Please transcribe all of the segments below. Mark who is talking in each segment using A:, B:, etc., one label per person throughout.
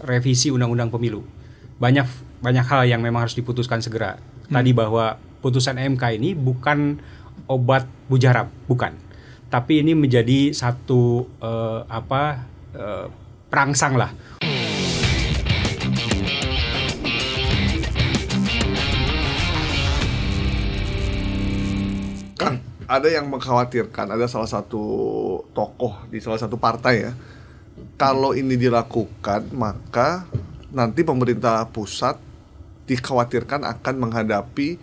A: revisi undang-undang pemilu. Banyak hal yang memang harus diputuskan segera. Tadi bahwa putusan MK ini bukan obat mujarab, bukan. Tapi ini menjadi satu perangsang lah.
B: Kan ada yang mengkhawatirkan, ada salah satu tokoh di salah satu partai ya, kalau ini dilakukan maka nanti pemerintah pusat dikhawatirkan akan menghadapi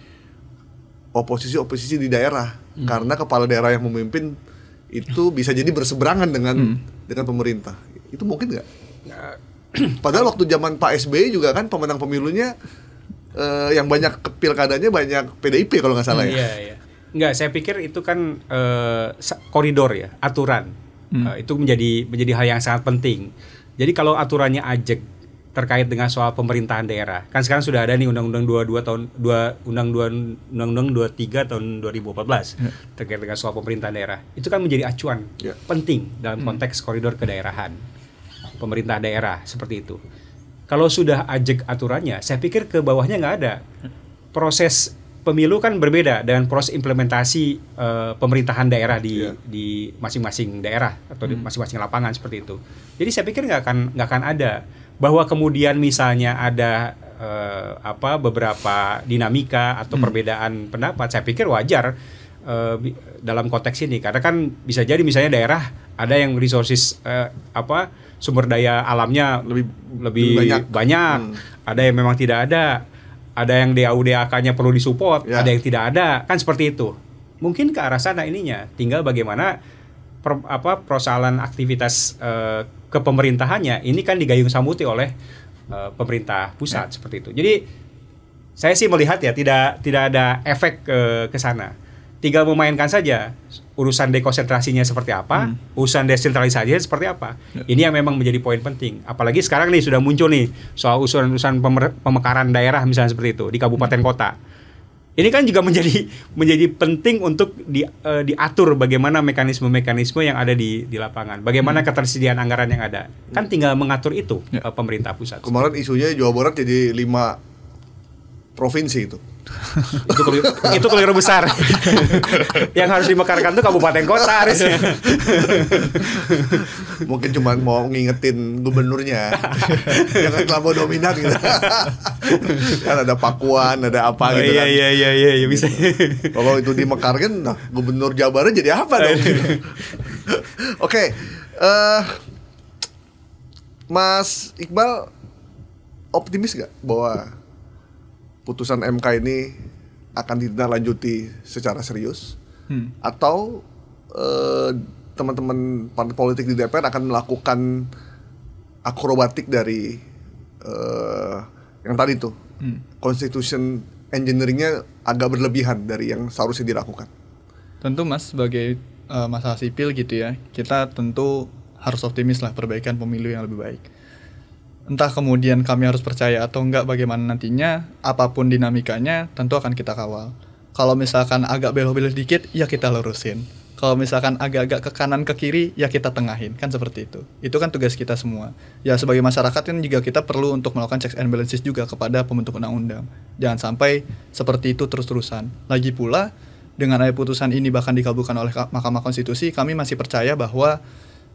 B: oposisi di daerah, karena kepala daerah yang memimpin itu bisa jadi berseberangan dengan pemerintah. Itu mungkin nggak? Padahal waktu zaman Pak SBY juga kan pemenang pemilunya yang banyak pilkadanya banyak PDIP kalau nggak salah ya.
A: Iya. Nggak, saya pikir itu kan koridor ya, aturan. Itu menjadi hal yang sangat penting. Jadi kalau aturannya ajak terkait dengan soal pemerintahan daerah, kan sekarang sudah ada nih Undang-Undang 23 tahun 2014 terkait dengan soal pemerintahan daerah. Itu kan menjadi acuan penting dalam konteks koridor kedaerahan, pemerintah daerah seperti itu. Kalau sudah ajak aturannya, saya pikir ke bawahnya nggak ada. Proses pemilu kan berbeda dengan proses implementasi pemerintahan daerah di masing-masing daerah atau di masing-masing lapangan seperti itu. Jadi saya pikir nggak akan ada. Bahwa kemudian misalnya ada beberapa dinamika atau perbedaan pendapat, saya pikir wajar dalam konteks ini, karena kan bisa jadi misalnya daerah ada yang resources sumber daya alamnya lebih banyak. Ada yang memang tidak ada yang DAU-DAK-nya perlu disupport, ada yang tidak ada, kan seperti itu. Mungkin ke arah sana ininya, tinggal bagaimana persoalan aktivitas kepemerintahannya ini kan digayung sambuti oleh pemerintah pusat seperti itu. Jadi saya sih melihat ya tidak ada efek ke sana. Tinggal memainkan saja urusan dekonsentrasinya seperti apa, urusan desentralisasinya seperti apa. Ini yang memang menjadi poin penting. Apalagi sekarang nih sudah muncul nih soal usulan pemekaran daerah misalnya seperti itu di kabupaten kota. Ini kan juga menjadi penting untuk diatur bagaimana mekanisme-mekanisme yang ada di lapangan. Bagaimana ketersediaan anggaran yang ada. Kan tinggal mengatur itu pemerintah pusat.
B: Kemarin isunya Jawa Barat jadi 5 provinsi itu.
A: Itu keliru besar. Yang harus dimekarkan tuh kabupaten kota harusnya.
B: Mungkin cuma mau ngingetin gubernurnya jangan terlalu dominan gitu. Kan ada Pakuan, ada apa gitu kan.
A: Iya bisa.
B: Kalau itu dimekarkan, nah gubernur Jawa Barat jadi apa dong? Oke. Mas Iqbal optimis gak bahwa putusan MK ini akan ditindaklanjuti secara serius, atau teman-teman partai politik di DPR akan melakukan akrobatik dari yang tadi tuh constitution engineeringnya agak berlebihan dari yang seharusnya dilakukan?
C: Tentu Mas, sebagai masalah sipil gitu ya, kita tentu harus optimis lah perbaikan pemilu yang lebih baik. Entah kemudian kami harus percaya atau enggak bagaimana nantinya, apapun dinamikanya tentu akan kita kawal. Kalau misalkan agak belok-belok dikit, ya kita lurusin. Kalau misalkan agak-agak ke kanan ke kiri, ya kita tengahin, kan seperti itu. Itu kan tugas kita semua. Ya sebagai masyarakat kan juga kita perlu untuk melakukan checks and balances juga kepada pembentuk undang-undang. Jangan sampai seperti itu terus-terusan. Lagi pula, dengan adanya putusan ini bahkan dikabulkan oleh Mahkamah Konstitusi, kami masih percaya bahwa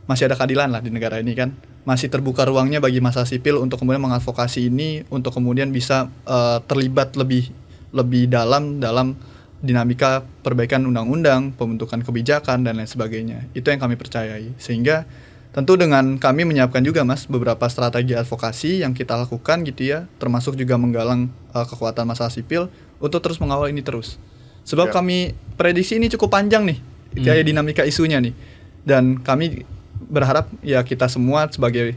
C: masih ada keadilan lah di negara ini kan. Masih terbuka ruangnya bagi masyarakat sipil untuk kemudian mengadvokasi ini, untuk kemudian bisa terlibat lebih dalam dinamika perbaikan undang-undang, pembentukan kebijakan dan lain sebagainya. Itu yang kami percayai. Sehingga tentu dengan kami menyiapkan juga Mas beberapa strategi advokasi yang kita lakukan gitu ya, termasuk juga menggalang kekuatan masyarakat sipil untuk terus mengawal ini terus. Sebab kami prediksi ini cukup panjang nih, kayak dinamika isunya nih. Dan kami berharap ya kita semua sebagai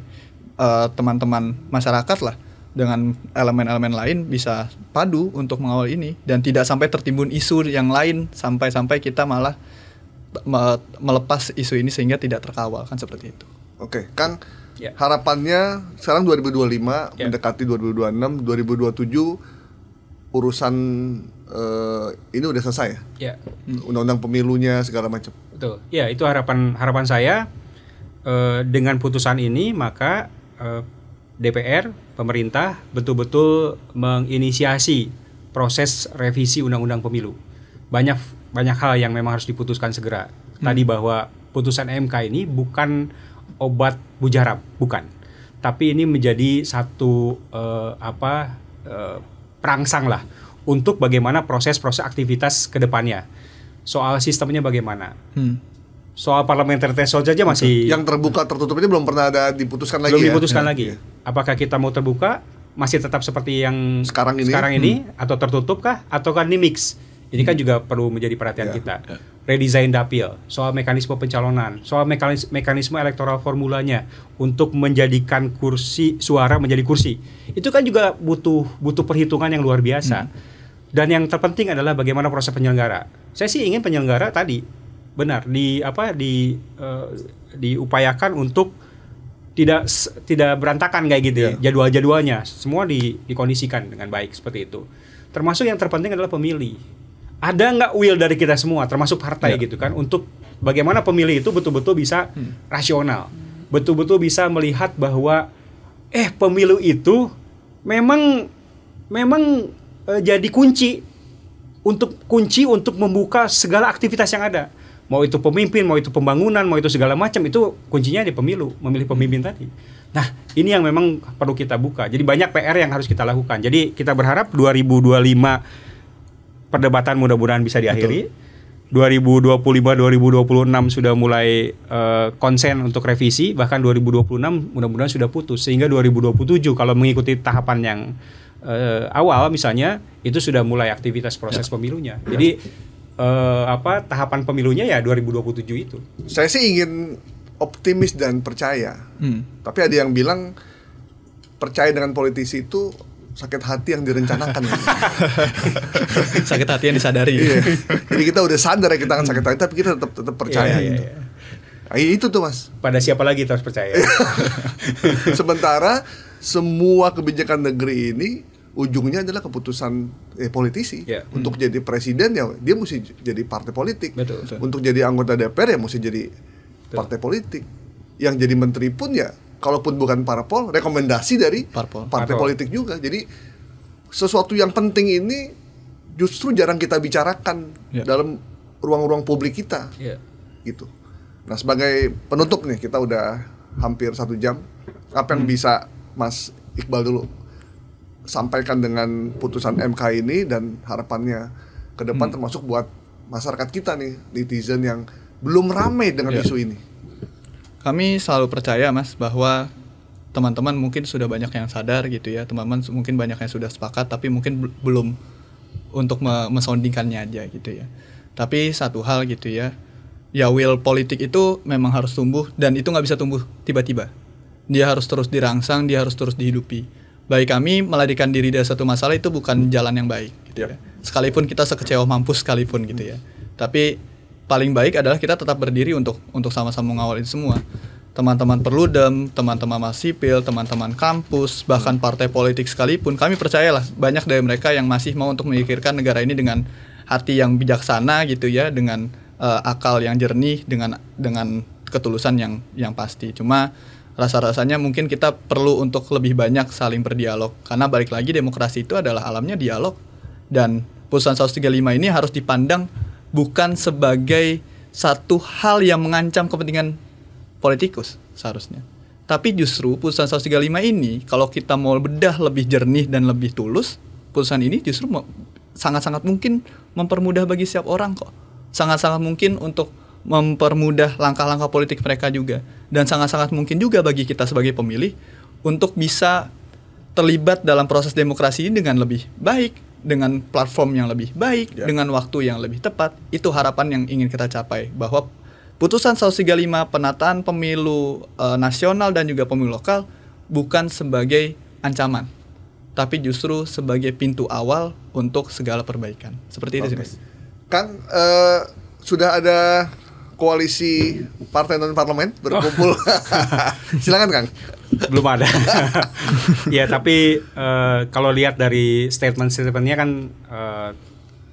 C: teman-teman masyarakat lah dengan elemen-elemen lain bisa padu untuk mengawal ini dan tidak sampai tertimbun isu yang lain sampai kita malah melepas isu ini sehingga tidak terkawal, kan seperti itu.
B: Oke, Kang, harapannya sekarang 2025 mendekati 2026, 2027 urusan ini udah selesai ya? Undang-undang pemilunya segala macam.
A: Betul. Ya, itu harapan saya. Dengan putusan ini maka DPR, pemerintah betul-betul menginisiasi proses revisi undang-undang pemilu. Banyak hal yang memang harus diputuskan segera. Tadi bahwa putusan MK ini bukan obat mujarab, bukan. Tapi ini menjadi satu perangsang lah untuk bagaimana proses-proses aktivitas ke depannya. Soal sistemnya bagaimana. Soal parliamentary threshold saja masih
B: yang terbuka tertutup ini belum pernah ada diputuskan lagi.
A: Belum diputuskan lagi. Apakah kita mau terbuka masih tetap seperti yang
B: sekarang ini
A: atau tertutup kah atau kan ini mix? Ini kan juga perlu menjadi perhatian kita. Redesign dapil, soal mekanisme pencalonan, soal mekanisme elektoral formulanya untuk menjadikan kursi suara menjadi kursi. Itu kan juga butuh perhitungan yang luar biasa. Dan yang terpenting adalah bagaimana proses penyelenggara. Saya sih ingin penyelenggara tadi benar diupayakan untuk tidak berantakan kayak gitu ya. Jadwal-jadwalnya semua dikondisikan dengan baik seperti itu. Termasuk yang terpenting adalah pemilih. Ada nggak will dari kita semua, termasuk partai gitu kan, untuk bagaimana pemilih itu betul-betul bisa rasional, betul-betul bisa melihat bahwa pemilu itu memang jadi kunci untuk membuka segala aktivitas yang ada. Mau itu pemimpin, mau itu pembangunan, mau itu segala macam, itu kuncinya di pemilu, memilih pemimpin tadi. Nah, ini yang memang perlu kita buka. Jadi banyak PR yang harus kita lakukan. Jadi kita berharap 2025 perdebatan mudah-mudahan bisa diakhiri. 2025-2026 sudah mulai konsen untuk revisi, bahkan 2026 mudah-mudahan sudah putus, sehingga 2027 kalau mengikuti tahapan yang awal misalnya itu sudah mulai aktivitas proses pemilunya. Jadi tahapan pemilunya ya 2027 itu.
B: Saya sih ingin optimis dan percaya. Tapi ada yang bilang percaya dengan politisi itu sakit hati yang direncanakan.
C: Sakit hati yang disadari.
B: Iya. Jadi kita udah sadar ya kita akan sakit hati, tapi kita tetap percaya. Itu tuh Mas.
A: Pada siapa lagi kita harus percaya?
B: Sementara semua kebijakan negeri ini ujungnya adalah keputusan politisi. Untuk jadi presiden ya dia mesti jadi partai politik.
A: Betul.
B: Untuk jadi anggota DPR ya mesti jadi partai politik. Yang jadi menteri pun ya kalaupun bukan parpol, rekomendasi dari partai politik juga. Jadi sesuatu yang penting ini justru jarang kita bicarakan dalam ruang-ruang publik kita. Gitu. Nah, sebagai penutup nih, kita udah hampir 1 jam. Apa yang bisa Mas Iqbal dulu sampaikan dengan putusan MK ini dan harapannya ke depan termasuk buat masyarakat kita nih, netizen yang belum ramai dengan isu ini?
C: Kami selalu percaya Mas bahwa teman-teman mungkin sudah banyak yang sadar gitu ya, teman-teman mungkin banyak yang sudah sepakat tapi mungkin belum untuk mensoundingkannya aja gitu ya. Tapi satu hal gitu ya, will politik itu memang harus tumbuh dan itu nggak bisa tumbuh tiba-tiba. Dia harus terus dirangsang, dia harus terus dihidupi. Bagi kami melarikan diri dari satu masalah itu bukan jalan yang baik gitu ya. Sekalipun kita sekecewa mampus sekalipun gitu ya. Tapi paling baik adalah kita tetap berdiri untuk sama-sama mengawal itu semua. Teman-teman Perludem, teman-teman Mas Sipil, teman-teman kampus, bahkan partai politik sekalipun, kami percayalah banyak dari mereka yang masih mau untuk memikirkan negara ini dengan hati yang bijaksana gitu ya, dengan akal yang jernih, dengan ketulusan yang pasti. Cuma rasa-rasanya mungkin kita perlu untuk lebih banyak saling berdialog, karena balik lagi demokrasi itu adalah alamnya dialog, dan putusan 135 ini harus dipandang bukan sebagai satu hal yang mengancam kepentingan politikus seharusnya. Tapi justru putusan 135 ini kalau kita mau bedah lebih jernih dan lebih tulus, putusan ini justru sangat-sangat mungkin mempermudah bagi setiap orang kok. Sangat-sangat mungkin untuk mempermudah langkah-langkah politik mereka juga. Dan sangat-sangat mungkin juga bagi kita sebagai pemilih untuk bisa terlibat dalam proses demokrasi ini dengan lebih baik, dengan platform yang lebih baik, dengan waktu yang lebih tepat. Itu harapan yang ingin kita capai, bahwa putusan 135 penataan pemilu nasional dan juga pemilu lokal bukan sebagai ancaman, tapi justru sebagai pintu awal untuk segala perbaikan. Seperti itu sih Mas.
B: Kang, sudah ada koalisi partai non-parlemen berkumpul. Silakan Kang.
A: Belum ada. Ya, tapi kalau lihat dari statement-statementnya kan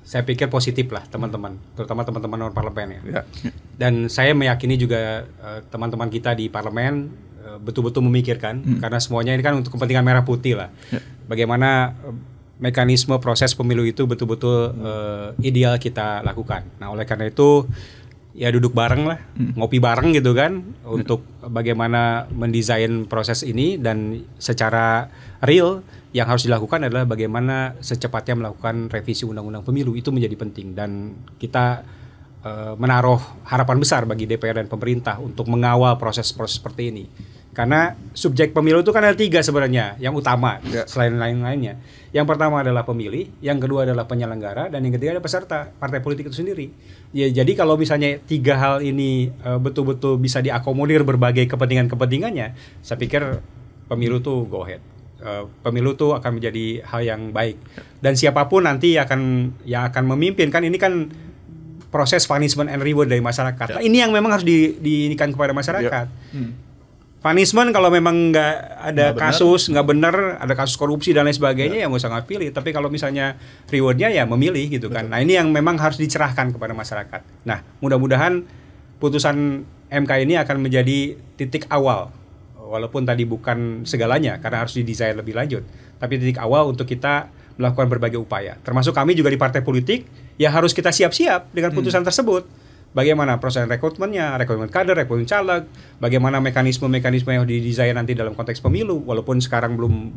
A: saya pikir positif lah teman-teman, terutama teman-teman non-parlemen ya. Dan saya meyakini juga teman-teman kita di parlemen betul-betul memikirkan karena semuanya ini kan untuk kepentingan merah putih lah. Bagaimana mekanisme proses pemilu itu betul-betul ideal kita lakukan. Nah, oleh karena itu ya duduk bareng lah, ngopi bareng gitu kan, untuk bagaimana mendesain proses ini, dan secara real yang harus dilakukan adalah bagaimana secepatnya melakukan revisi undang-undang pemilu. Itu menjadi penting, dan kita menaruh harapan besar bagi DPR dan pemerintah untuk mengawal proses-proses seperti ini. Karena subjek pemilu itu kan ada 3 sebenarnya yang utama, selain lain-lainnya. Yang pertama adalah pemilih, yang kedua adalah penyelenggara, dan yang ketiga adalah peserta partai politik itu sendiri. Ya, jadi kalau misalnya 3 hal ini betul-betul bisa diakomodir berbagai kepentingan-kepentingannya, saya pikir pemilu tuh go ahead. Pemilu tuh akan menjadi hal yang baik. Dan siapapun nanti yang akan memimpin, kan ini kan proses punishment and reward dari masyarakat. Nah, ini yang memang harus diinikan kepada masyarakat. Punishment kalau memang nggak ada kasus, nggak benar, ada kasus korupsi dan lain sebagainya, ya nggak usah nggak pilih. Tapi kalau misalnya rewardnya ya memilih gitu kan. Nah, ini yang memang harus dicerahkan kepada masyarakat. Nah, mudah-mudahan putusan MK ini akan menjadi titik awal, walaupun tadi bukan segalanya karena harus didesain lebih lanjut, tapi titik awal untuk kita melakukan berbagai upaya. Termasuk kami juga di partai politik, ya harus kita siap-siap dengan putusan tersebut. Bagaimana proses rekrutmennya, rekrutmen kader, rekrutmen caleg, bagaimana mekanisme-mekanisme yang didesain nanti dalam konteks pemilu, walaupun sekarang belum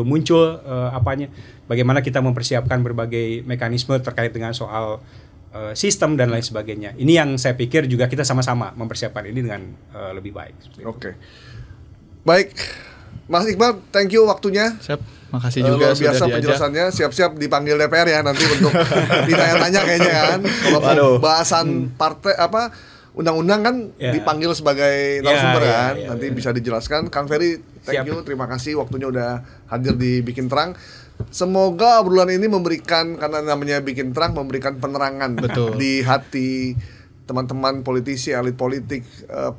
A: muncul apanya. Bagaimana kita mempersiapkan berbagai mekanisme terkait dengan soal sistem dan lain sebagainya. Ini yang saya pikir juga kita sama-sama mempersiapkan ini dengan lebih baik.
B: Oke. Baik, Mas Iqbal, thank you waktunya.
C: Siap. Makasih juga
B: luar biasa penjelasannya. Siap-siap dipanggil DPR ya nanti untuk ditanya-tanya kayaknya kan. Kalau bahasan partai undang-undang kan dipanggil sebagai narasumber kan. Nanti bisa dijelaskan. Kang Ferry, thank you, terima kasih waktunya udah hadir di Bikin Terang. Semoga obrolan ini memberikan, karena namanya Bikin Terang, memberikan penerangan di hati teman-teman politisi, elit politik,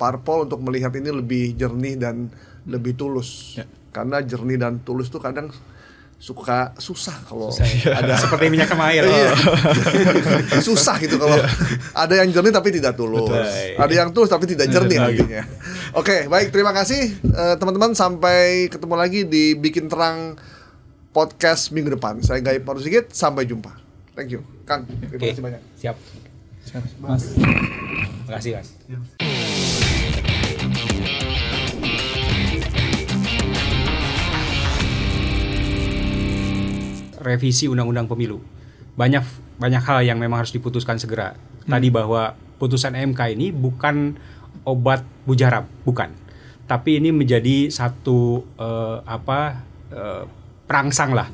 B: parpol, untuk melihat ini lebih jernih dan lebih tulus. Karena jernih dan tulus tuh kadang suka susah kalau ada
A: seperti minyak air.
B: Susah gitu kalau ada yang jernih tapi tidak tulus. Ada yang tulus tapi tidak jernih artinya. Oke, baik, terima kasih teman-teman, sampai ketemu lagi di Bikin Terang podcast minggu depan. Saya Gaib Marusigit, sampai jumpa. Thank you, Kang. Terima kasih banyak.
A: Siap.
C: Mas.
A: Terima kasih, Mas. Revisi undang-undang pemilu, banyak hal yang memang harus diputuskan segera. Tadi bahwa putusan MK ini bukan obat mujarab, bukan, tapi ini menjadi satu perangsang lah